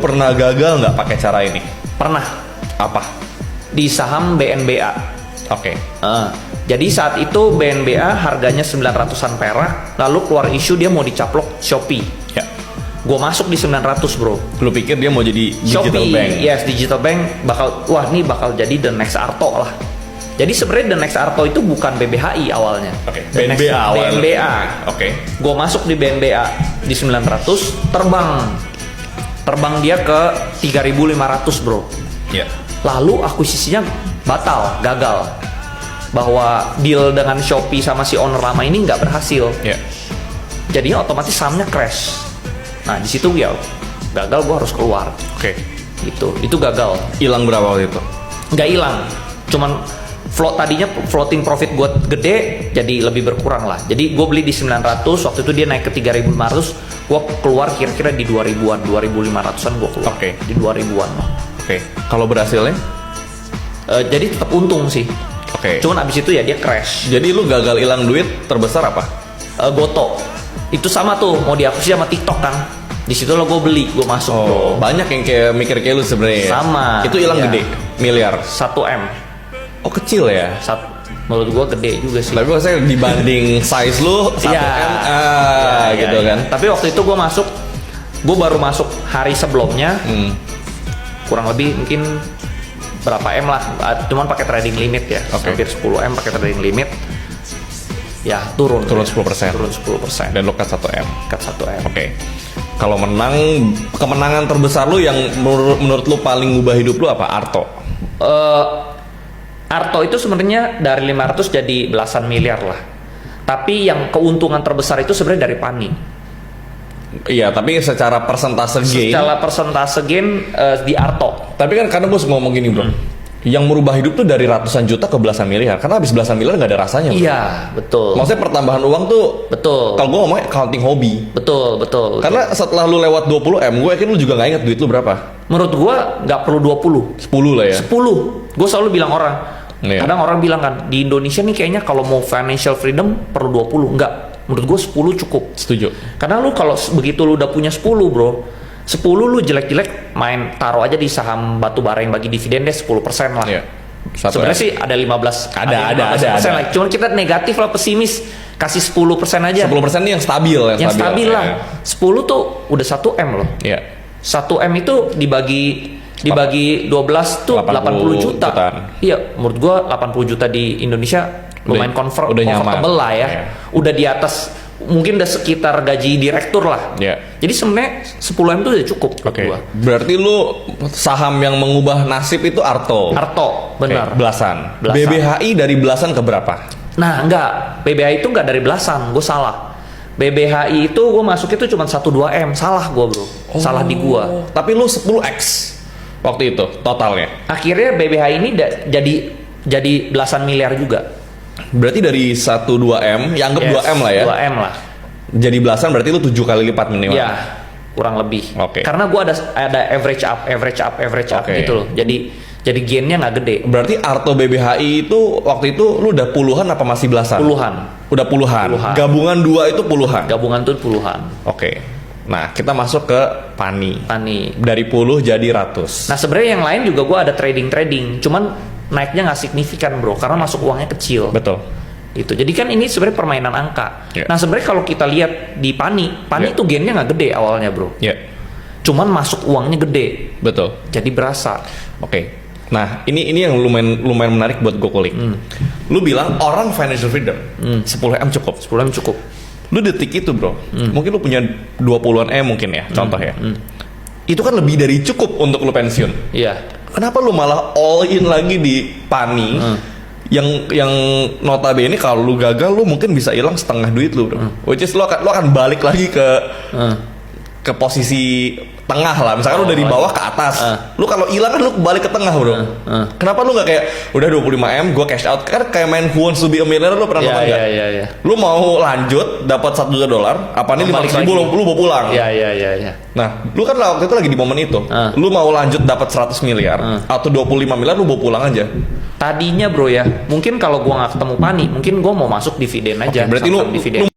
pernah gagal nggak pakai cara ini? Pernah Apa? di saham BNBA. Oke. Jadi saat itu BNBA harganya 900-an perak, lalu keluar isu dia mau dicaplok Shopee. Ya. Gue masuk di 900 bro. Lu pikir dia mau jadi digital Shopee, bank? yes, digital bank bakal jadi the next Arto lah. Jadi sebenarnya the next Arto itu bukan BBHI awalnya. Oke. The next BNBA awalnya. BNBA. Oke. Gue masuk di BNBA di 900, terbang dia ke 3.500 bro. Ya. Lalu akuisisinya gagal. Bahwa deal dengan Shopee sama si owner lama ini nggak berhasil. Ya. Jadinya otomatis sahamnya crash. Nah di situ ya gagal, gue harus keluar. Oke. Itu gagal. Hilang berapa waktu itu? Nggak hilang, cuman tadinya floating profit gue gede, jadi lebih berkurang lah. Jadi gue beli di 900, waktu itu dia naik ke 3.500, gue keluar kira-kira di 2000-an, 2.500-an gue keluar. Oke. Di 2000-an lah. Oke. Kalau berhasilnya? Jadi tetap untung sih. Oke. Cuman abis itu ya dia crash. Jadi lu gagal hilang duit terbesar apa? Goto. Itu sama tuh, mau diakuisisi sama TikTok kan. Di situ lo gue beli, gue masuk bro. Banyak yang kayak mikir kayak lu sebenarnya. Sama. Itu hilang Iya. gede, miliar. 1M. Oh kecil ya? Menurut gue gede juga sih. Tapi maksudnya dibanding size lu 1M, gitu kan? Tapi waktu itu gue baru masuk hari sebelumnya, kurang lebih mungkin berapa M lah, cuman pakai trading limit ya, hampir 10 M pakai trading limit, ya turun 10%. Turun 10%. Dan lu cut 1M. Cut 1M. Oke. Kalau kemenangan terbesar lu yang menurut lu paling ngubah hidup lu apa? Arto. Arto itu sebenarnya dari 500 jadi belasan miliar lah. Tapi yang keuntungan terbesar itu sebenarnya dari Pani. Iya, tapi secara persentase gain. Secara persentase gain di Arto. Tapi kan karena gue suka ngomong gini bro, yang merubah hidup tuh dari ratusan juta ke belasan miliar. Karena habis belasan miliar nggak ada rasanya bro. Iya, betul. Maksudnya pertambahan uang tuh, betul. kalau gue ngomongnya accounting hobi. Betul. Karena setelah lu lewat 20M, gue yakin lu juga nggak inget duit lu berapa. Menurut gua nggak perlu 20. 10 lah ya. 10. Gue selalu bilang orang. Iya. Kadang orang bilang kan, di Indonesia nih kayaknya kalau mau financial freedom perlu 20. Enggak. Menurut gue 10 cukup. Setuju. Karena lu kalau begitu lu udah punya 10 bro, 10 lu jelek-jelek main taruh aja di saham batu bara yang bagi dividen deh 10% lah. Iya. Sebenarnya sih ada 15. Ada. Lah. Cuman kita negatif lah, pesimis. Kasih 10% aja. 10% ini yang stabil. Yang stabil lah. Ya. 10 tuh udah 1M loh. Iya. 1M itu dibagi 12 tuh 80 juta. Iya, menurut gua 80 juta di Indonesia lumayan comfortable lah ya. Yeah. Udah di atas, mungkin udah sekitar gaji direktur lah. Yeah. Jadi sebenarnya 10M itu udah cukup buat gua. Berarti lu saham yang mengubah nasib itu Arto. Arto, benar. Belasan. BBHI dari belasan ke berapa? Nah, enggak. BBHI itu enggak dari belasan, gue salah. BBHI itu gue masuk itu cuma 1-2M, salah gue bro. Salah di gua. Tapi lu 10x waktu itu totalnya. Akhirnya BBHI ini jadi belasan miliar juga. Berarti dari 1-2M, yang anggap 2M lah ya. 2M lah. Jadi belasan berarti lu 7 kali lipat minimal. Iya, kurang lebih. Oke. Karena gua ada average up gitu loh. Jadi gainnya nggak gede. Berarti Arto BBHI itu waktu itu lu udah puluhan apa masih belasan? Puluhan. Udah puluhan. Gabungan 2 itu puluhan. Gabungan tuh puluhan. Oke. Nah, kita masuk ke Pani. Dari puluh jadi ratus. Nah, sebenarnya yang lain juga gua ada trading. Cuman naiknya nggak signifikan bro, karena masuk uangnya kecil. Betul. Itu. Jadi kan ini sebenarnya permainan angka. Yeah. Nah, sebenarnya kalau kita lihat di Pani itu gainnya nggak gede awalnya bro. Iya. Cuman masuk uangnya gede. Betul. Jadi berasa. Oke. Nah, ini yang lumayan menarik buat gue kulik. Lu bilang orang financial freedom 10M cukup. 10M cukup. Lu detik itu bro, mungkin lu punya 20-an M mungkin ya, contoh ya. Itu kan lebih dari cukup untuk lu pensiun. Iya. Kenapa lu malah all in lagi di Pani yang notabene kalau lu gagal lu mungkin bisa hilang setengah duit lu bro. Which is lu akan balik lagi ke posisi tengah lah. Misalkan lu dari bawah ke atas. Lu kalau hilang kan lu balik ke tengah bro. Kenapa lu nggak kayak udah 25M gue cash out? Kan kayak main Who Wants to Be a Millionaire, lu pernah nonton nggak? Iya. Lu mau lanjut dapat $1 juta, apa nih 500.000 lu bawa pulang? Iya. Nah, lu kan waktu itu lagi di momen itu. Lu mau lanjut dapat 100 miliar atau 25 miliar lu bawa pulang aja. Tadinya bro ya, mungkin kalau gua nggak ketemu Pani, mungkin gua mau masuk dividen aja. Berarti lu